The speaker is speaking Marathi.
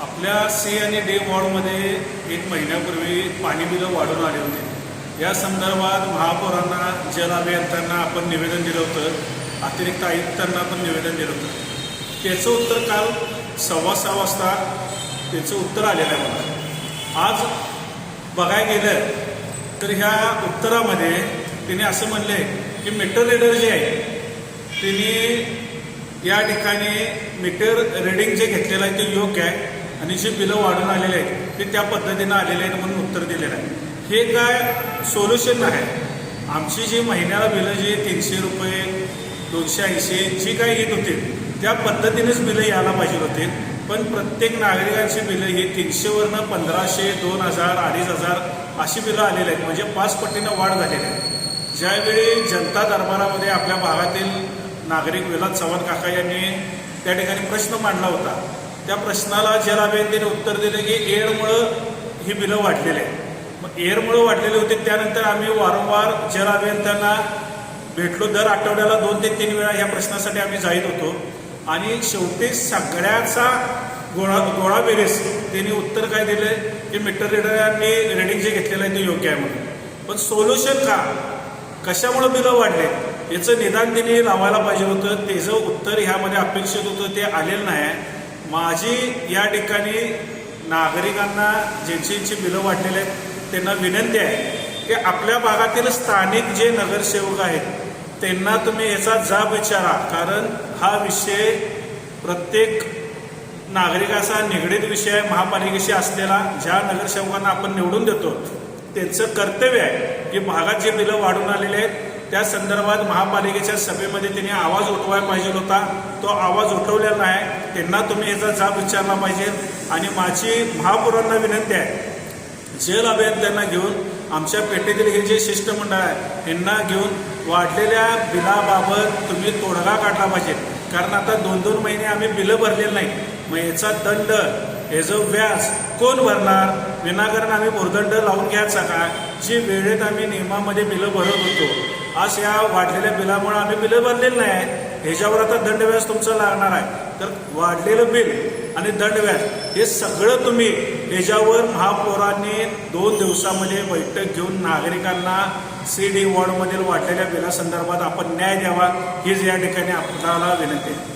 आपल्या सी आणि डी वॉर्डमध्ये एक महिन्यापूर्वी पाणी बिलं वाढून आले होते। या संदर्भात महापौरांना, जल अभियंत्यांना आपण निवेदन दिलं होतं, अतिरिक्त आयुक्तांना पण निवेदन दिलं होतं। त्याचं उत्तर काल 6:15 वाजता त्याचं उत्तर आलेलं आहे मला। आज बघायला गेलं तर ह्या उत्तरामध्ये तिने असं म्हणले की मीटर रीडर जे आहे तिने या ठिकाणी मीटर रिडिंग जे घेतलेलं आहे ते योग्य आहे आणि जे बिलं वाढून आलेले आहेत ते त्या पद्धतीनं आलेले आहेत म्हणून उत्तर दिलेलं आहे। हे काय सोल्युशन आहे? आमची जी महिन्याला बिलं जी 300 रुपये 280 जी काही येत होती त्या पद्धतीनेच बिलं यायला पाहिजे होते, पण प्रत्येक नागरिकांची बिलं ही 300वरनं 1500, 2000, 2500 अशी बिलं आलेली आहेत, म्हणजे 5 पटीनं वाढ झालेली आहे। ज्यावेळी जनता दरबारामध्ये आपल्या भागातील नागरिक विलास चव्हाण काका यांनी त्या ठिकाणी प्रश्न मांडला होता, त्या प्रश्नाला जल अभियंत्याने उत्तर दिले की एअरमुळं ही बिलं वाढलेली आहेत। मग एअरमुळं वाढलेली होती, त्यानंतर आम्ही वारंवार जल अभियंत्यांना भेटलो, दर आठवड्याला 2 ते 3 वेळा या प्रश्नासाठी आम्ही जात होतो आणि शेवटी सगळ्याचा गोळा बेरीज त्यांनी उत्तर काय दिले की मीटर रीडरांनी रिडिंग जे घेतलेलं आहे ते योग्य आहे म्हणून। पण सोल्युशन का, कशामुळे बिलं वाढले याचं निदान त्यांनी लावायला पाहिजे होतं, त्याचं उत्तर ह्यामध्ये अपेक्षित होतं, ते आलेलं नाही। माझी या ठिकाणी नागरिकांना ज्यांची बिलं वाढलेली आहेत त्यांना विनंती आहे की आपल्या भागातील स्थानिक जे नगरसेवक आहेत त्यांना तुम्ही याचा जाब विचारा, कारण हा विषय प्रत्येक नागरिकाचा निगडीत विषय आहे। महापालिकेशी असलेला ज्या नगरसेवकांना आपण निवडून देतो त्यांचं कर्तव्य आहे की भागात जे बिलं वाढून आलेले आहेत त्या संदर्भात महापालिकेच्या सभेमध्ये त्यांनी आवाज उठवायला पाहिजे होता, तो आवाज उठवलेला नाही। त्यांना तुम्ही याचा जाब विचारला पाहिजे आणि माझी महापौरांना विनंती आहे, जल अभियंत्यांना घेऊन आमच्या पेठेतील हे जे शिष्टमंडळ आहे यांना घेऊन वाढलेल्या बिलाबाबत तुम्ही तोडगा काढला पाहिजे, कारण आता 2-2 महिने आम्ही बिलं भरलेलं नाही। मग याचा दंड, याचं व्याज कोण भरणार? विनाकारण आम्ही भुर्दंड लावून घ्यायचा का? जी वेळेत आम्ही नियमामध्ये बिलं भरत होतो, आज या वाढलेल्या बिलामुळे आम्ही बिलं भरलेलं नाही आहे, ह्याच्यावर आता दंड व्याज तुमचं लागणार आहे। तर वाढलेलं बिल आणि दंड व्याज हे सगळं तुम्ही ह्याच्यावर महापौरांनी 2 दिवसामध्ये बैठक घेऊन नागरिकांना सी डी वॉर्डमधील वाढलेल्या बिलासंदर्भात आपण न्याय द्यावा, हीच या ठिकाणी आपल्याला विनंती आहे।